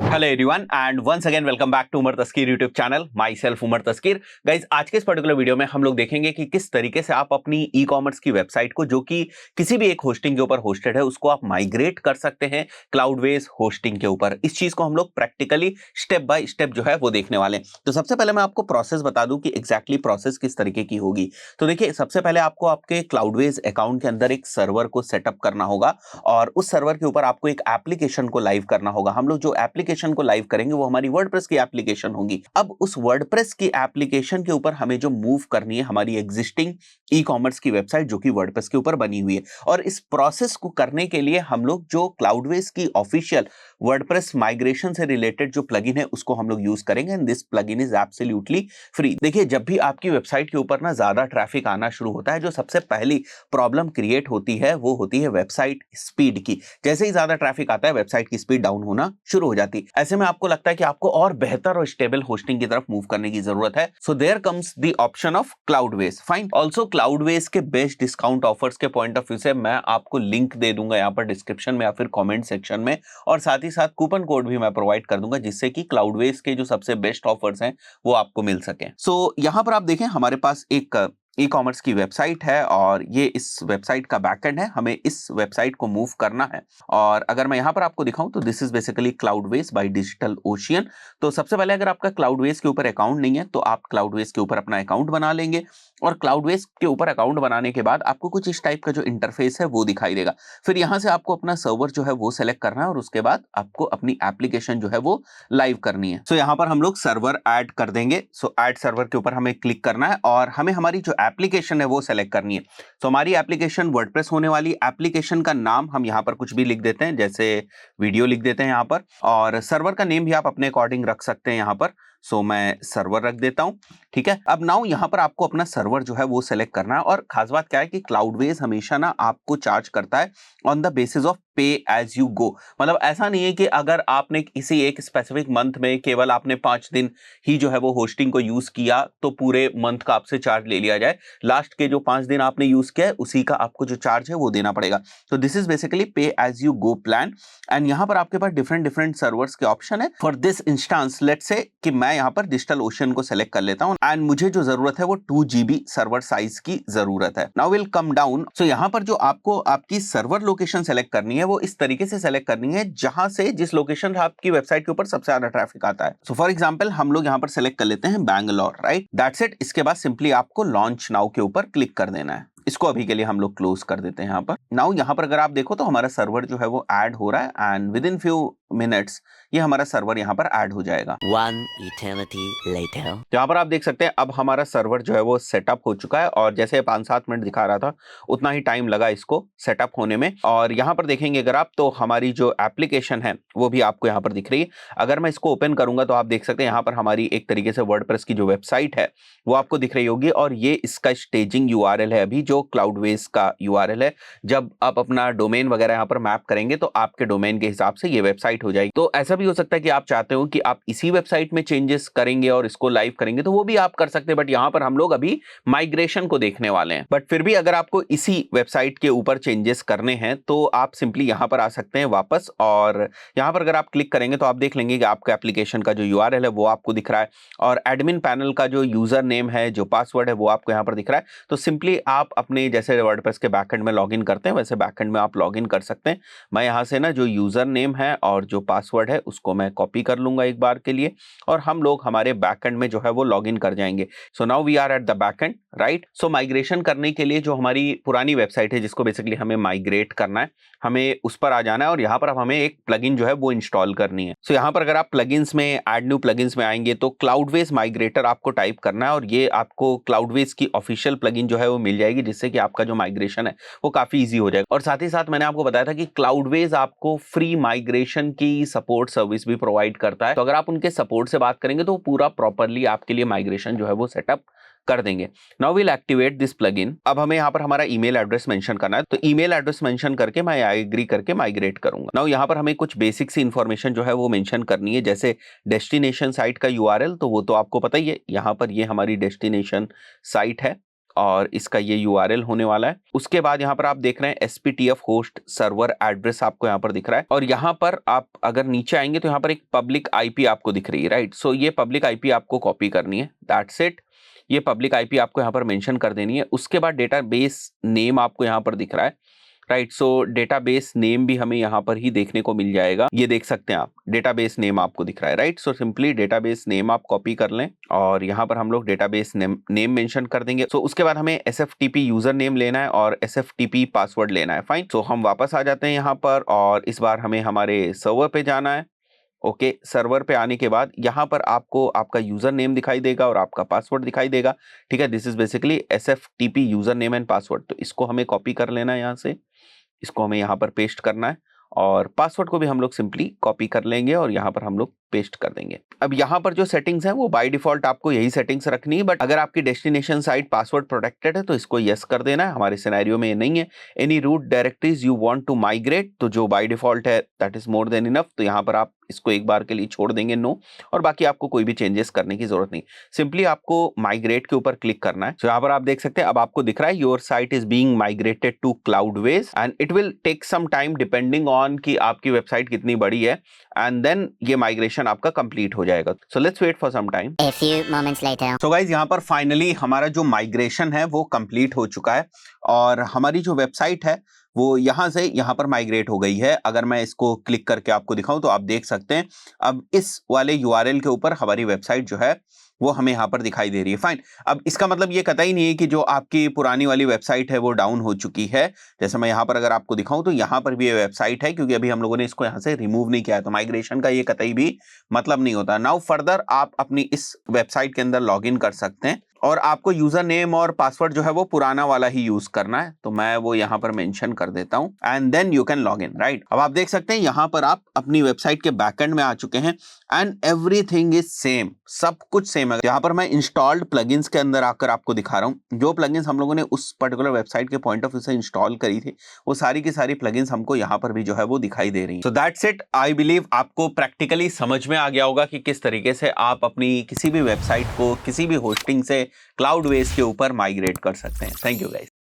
Hello everyone and once again welcome back to Umar Taskeer YouTube channel. Myself Umar Taskeer. Guys, आज के इस particular video में हम लोग देखेंगे कि किस तरीके से आप अपनी ई कॉमर्स की वेबसाइट को, जो कि किसी भी एक होस्टिंग के ऊपर होस्टेड है, उसको आप माइग्रेट कर सकते हैं क्लाउडवेज होस्टिंग के ऊपर। इस चीज को हम लोग प्रैक्टिकली स्टेप बाय स्टेप जो है वो देखने वाले हैं। तो सबसे पहले मैं आपको प्रोसेस बता दूं कि एग्जैक्टली प्रोसेस किस तरीके की होगी। तो देखिए, सबसे पहले आपको आपके क्लाउडवेज अकाउंट के अंदर एक सर्वर को सेटअप करना होगा और उस सर्वर के ऊपर आपको एक एप्लीकेशन को लाइव करना होगा। हम लोग जो एप्लीकेशन को लाइव करेंगे वो हमारी वर्डप्रेस की एप्लीकेशन होगी। अब उस वर्डप्रेस की एप्लीकेशन के ऊपर हमें जो मूव करनी है हमारी एग्जिस्टिंग ई कॉमर्स की वेबसाइट, जो कि वर्डप्रेस के ऊपर बनी हुई है। और इस प्रोसेस को करने के लिए हम लोग जो क्लाउडवेज की ऑफिशियल वर्डप्रेस माइग्रेशन से रिलेटेड जो प्लगइन है उसको हम लोग यूज करेंगे and this plugin is absolutely free. देखिए, जब भी आपकी वेबसाइट के ऊपर ना ज्यादा ट्रैफिक आना शुरू होता है, जो सबसे पहली प्रॉब्लम क्रिएट होती है वो होती है वेबसाइट स्पीड की। जैसे ही ज्यादा ट्रैफिक आता है, वेबसाइट की स्पीड डाउन होना शुरू हो जाती है। ऐसे में आपको लगता है कि आपको और बेहतर और स्टेबल होस्टिंग की तरफ मूव करने की जरूरत है। So there comes the option of Cloudways. Fine. Also Cloudways के बेस्ट डिस्काउंट ऑफर्स के पॉइंट ऑफ व्यू से मैं आपको लिंक दे दूंगा यहाँ पर डिस्क्रिप्शन में या फिर कॉमेंट सेक्शन में, और साथ ही साथ कूपन कोड भी मैं प्रोवाइड कर दूंगा, जिससे कि क्लाउडवेज के जो सबसे बेस्ट ऑफर्स हैं वो आपको मिल सके। सो यहाँ पर आप देखें, हमारे पास एक ई कॉमर्स की वेबसाइट है और ये इस वेबसाइट का बैकएंड है। हमें इस वेबसाइट को मूव करना है और अगर मैं यहाँ पर आपको दिखाऊं तो this is basically Cloudways by Digital Ocean. तो सबसे पहले, अगर आपका क्लाउडवेज के ऊपर अकाउंट नहीं है तो आप क्लाउडवेज के ऊपर अपना अकाउंट बना लेंगे और क्लाउडवेज के ऊपर अकाउंट बनाने के बाद आपको कुछ इस टाइप का जो इंटरफेस है वो दिखाई देगा। फिर यहाँ से आपको अपना सर्वर जो है वो सेलेक्ट करना है और उसके बाद आपको अपनी एप्लीकेशन जो है वो लाइव करनी है। सो यहाँ पर हम लोग सर्वर ऐड कर देंगे। सो ऐड सर्वर के ऊपर हमें क्लिक करना है और हमें हमारी जो एप्लीकेशन है वो सेलेक्ट करनी है। तो हमारी एप्लीकेशन वर्डप्रेस होने वाली एप्लीकेशन का नाम हम यहाँ पर कुछ भी लिख देते हैं, जैसे वीडियो लिख देते हैं यहाँ पर, और सर्वर का नेम भी आप अपने अकॉर्डिंग रख सकते हैं यहाँ पर। सो मैं सर्वर रख देता हूं। ठीक है। अब नाउ यहाँ पर आपको अपना सर्वर जो है वो सेलेक्ट करना है और खास बात क्या है कि क्लाउडवेज हमेशा ना आपको चार्ज करता है ऑन द बेसिस ऑफ पे एज यू गो। मतलब ऐसा नहीं है कि अगर आपने किसी एक स्पेसिफिक मंथ में केवल आपने 5 दिन ही जो है वो होस्टिंग को यूज किया तो पूरे मंथ का आपसे चार्ज ले लिया जाए। लास्ट के जो 5 दिन आपने यूज किया है उसी का आपको जो चार्ज है वो देना पड़ेगा। तो this is basically pay as you go plan and यहाँ पर आपके पास डिफरेंट डिफरेंट सर्वर्स के ऑप्शन है। For this instance let's say कि मैं यहाँ पर डिजिटल ओशन को सेलेक्ट कर लेता हूँ एंड मुझे जो जरूरत है वो 2 GB सर्वर साइज की जरूरत है। Now will come down. So यहाँ पर जो आपको आपकी सर्वर लोकेशन सेलेक्ट करनी है वो इस तरीके से सेलेक्ट करनी है जहां से जिस लोकेशन आपकी वेबसाइट के ऊपर सबसे ज्यादा ट्रैफिक आता है। सो फॉर एग्जांपल हम लोग यहाँ पर सेलेक्ट कर लेते हैं बैंगलोर, राइट। That's it. इसके बाद सिंपली आपको लॉन्च नाउ के ऊपर क्लिक कर देना है। इसको अभी के लिए हम लोग क्लोज कर देते हैं यहाँ पर। नाउ यहाँ पर अगर आप देखो तो हमारा सर्वर जो है वो ऐड हो रहा है and with in few minutes ये हमारा सर्वर यहाँ पर ऐड हो जाएगा। One eternity later. यहाँ पर आप देख सकते हैं अब हमारा सर्वर जो है वो सेटअप हो चुका है और जैसे 5-7 मिनट दिखा रहा था उतना ही टाइम लगा इसको सेटअप होने में। और यहाँ पर देखेंगे अगर आप तो हमारी जो एप्लीकेशन है वो भी आपको यहाँ पर दिख रही है। अगर मैं इसको ओपन करूंगा तो आप देख सकते हैं यहाँ पर हमारी एक तरीके से वर्डप्रेस की जो वेबसाइट है वो आपको दिख रही होगी और ये इसका स्टेजिंग यूआरएल है अभी, जो क्लाउडवेज का यूआरएल है। जब आप अपना डोमेन वगैरह यहाँ पर मैप करेंगे तो आपके डोमेन के हिसाब से ये वेबसाइट हो जाएगी। तो ऐसा भी हो सकता है कि आप चाहते हो कि आप इसी वेबसाइट में चेंजेस करेंगे और इसको लाइव करेंगे तो वो भी आप कर सकते हैं, बट यहाँ पर हम लोग अभी माइग्रेशन को देखने वाले हैं। बट फिर भी अगर आपको इसी वेबसाइट के ऊपर चेंजेस करने हैं तो आप सिंपली यहाँ पर आ सकते हैं वापस, और यहाँ पर अगर आप क्लिक करेंगे तो आप देख लेंगे कि आपका एप्लीकेशन का जो यूआरएल है वो आपको दिख रहा है और एडमिन पैनल का जो यूजर नेम है, जो पासवर्ड है वो आपको यहाँ पर दिख रहा है। तो सिंपली आप अपने जैसे वर्डप्रेस के बैकएंड में लॉगिन करते हैं वैसे बैकएंड में आप लॉगिन कर सकते हैं। मैं यहाँ से ना जो यूजर नेम है और जो पासवर्ड है उसको मैं कॉपी कर लूंगा एक बार के लिए और हम लोग हमारे बैकएंड में जो है वो लॉगिन कर जाएंगे। So now we are at the backend, right. So migration करने के लिए जो हमारी पुरानी वेबसाइट है जिसको बेसिकली हमें माइग्रेट करना है, हमें उस पर आ जाना है और यहाँ पर अब हमें एक प्लगइन जो है वो इंस्टॉल करनी है। सो यहाँ पर अगर आप प्लगइन्स में ऐड न्यू प्लगइन्स में आएंगे तो क्लाउडवेज माइग्रेटर आपको टाइप करना है और ये आपको क्लाउडवेज की ऑफिशियल प्लगइन जो है वो मिल जाएगी, जिससे कि आपका जो माइग्रेशन है वो काफी ईजी हो जाएगा। और साथ ही साथ मैंने आपको बताया था कि क्लाउडवेज आपको फ्री माइग्रेशन की सपोर्ट सर्विस भी प्रोवाइड करता है। तो अगर आप उनके सपोर्ट से बात करेंगे तो पूरा प्रॉपरली आपके लिए माइग्रेशन जो है वो सेटअप कर देंगे। Now will activate this plugin. अब हमें यहाँ पर हमारा ईमेल एड्रेस मेंशन करना है, तो ईमेल एड्रेस मेंशन करके मैं आई एग्री करके माइग्रेट करूंगा। नाउ यहाँ पर हमें कुछ बेसिक सी इन्फॉर्मेशन जो है वो मेंशन करनी है, जैसे डेस्टिनेशन साइट का यूआरएल, तो वो तो आपको पता ही है। यहाँ पर ये हमारी डेस्टिनेशन साइट है और इसका ये URL होने वाला है। उसके बाद यहाँ पर आप देख रहे हैं SPTF होस्ट सर्वर एड्रेस आपको यहाँ पर दिख रहा है, और यहाँ पर आप अगर नीचे आएंगे तो यहाँ पर एक पब्लिक IP आपको दिख रही है, राइट। सो ये पब्लिक IP आपको कॉपी करनी है, दैट्स इट। ये पब्लिक IP आपको यहाँ पर मेंशन कर देनी है। उसके बाद डेटाबेस नेम आपको यहाँ पर दिख रहा है, राइट। सो डेटाबेस नेम भी हमें यहाँ पर ही देखने को मिल जाएगा, ये देख सकते हैं आप, डेटाबेस नेम आपको दिख रहा है, right. So simply database name आप कॉपी कर लें और यहाँ पर हम लोग डेटाबेस नेम मेंशन कर देंगे। सो उसके बाद हमें SFTP यूजर नेम लेना है और SFTP पासवर्ड लेना है, फाइन। सो हम वापस आ जाते हैं यहाँ पर और इस बार हमें हमारे सर्वर पे जाना है। ओके, सर्वर पे आने के बाद यहाँ पर आपको आपका यूजर नेम दिखाई देगा और आपका पासवर्ड दिखाई देगा, ठीक है। This is basically SFTP user name and password. तो इसको हमें कॉपी कर लेना है, यहाँ से इसको हमें यहाँ पर पेस्ट करना है और पासवर्ड को भी हम लोग सिंपली कॉपी कर लेंगे और यहाँ पर हम लोग पेस्ट कर देंगे। अब यहाँ पर जो सेटिंग्स हैं वो बाय डिफॉल्ट आपको यही सेटिंग्स रखनी है, बट अगर आपकी डेस्टिनेशन साइट पासवर्ड प्रोटेक्टेड है तो इसको यस कर देना है। हमारे सिनेरियो में ये नहीं है। Any root directories you want to migrate, तो जो बाय डिफॉल्ट है that is more than enough, तो यहाँ पर आप इसको एक बार के लिए छोड़ देंगे नो, और बाकी आपको कोई भी चेंजेस करने की जरूरत नहीं। सिंपली आपको माइग्रेट के ऊपर क्लिक करना है। तो यहाँ पर आप देख सकते हैं अब आपको दिख रहा है your site is being migrated to Cloudways and it will take some time depending on कि आपकी वेबसाइट कितनी बड़ी है, एंड देन ये माइग्रेशन आपका कंप्लीट हो जाएगा। So let's wait for some time. A few moments later. So guys यहाँ पर फाइनली हमारा जो माइग्रेशन है वो कंप्लीट हो चुका है और हमारी जो वेबसाइट है वो यहाँ से यहाँ पर माइग्रेट हो गई है। अगर मैं इसको क्लिक करके आपको दिखाऊं तो आप देख सकते हैं अब इस वाले URL के ऊपर हमारी वेबसाइट जो है वो हमें यहाँ पर दिखाई दे रही है, फाइन। अब इसका मतलब ये कतई नहीं है कि जो आपकी पुरानी वाली वेबसाइट है वो डाउन हो चुकी है। जैसे मैं यहाँ पर अगर आपको दिखाऊं तो यहाँ पर भी ये वेबसाइट है, क्योंकि अभी हम लोगों ने इसको यहाँ से रिमूव नहीं किया है, तो माइग्रेशन का ये कतई भी मतलब नहीं होता। नाउ फर्दर आप अपनी इस वेबसाइट के अंदर लॉग इन कर सकते हैं और आपको यूजर नेम और पासवर्ड जो है वो पुराना वाला ही यूज करना है, तो मैं वो यहाँ पर मेंशन कर देता हूँ and then you can log in, right. अब आप देख सकते हैं यहाँ पर आप अपनी वेबसाइट के बैकएंड में आ चुके हैं एंड एवरीथिंग इज सेम, सब कुछ सेम है। यहाँ पर मैं इंस्टॉल्ड प्लगइन्स के अंदर आकर आपको दिखा रहा हूँ जो प्लगइन्स हम लोगों ने उस पर्टिकुलर वेबसाइट के पॉइंट ऑफ व्यू से इंस्टॉल करी थी, वो सारी की सारी प्लगइन्स हमको यहाँ पर भी जो है वो दिखाई दे रही है। So that's it. I believe आपको प्रैक्टिकली समझ में आ गया होगा कि किस तरीके से आप अपनी किसी भी वेबसाइट को किसी भी होस्टिंग से क्लाउडवेज के ऊपर माइग्रेट कर सकते हैं। Thank you guys.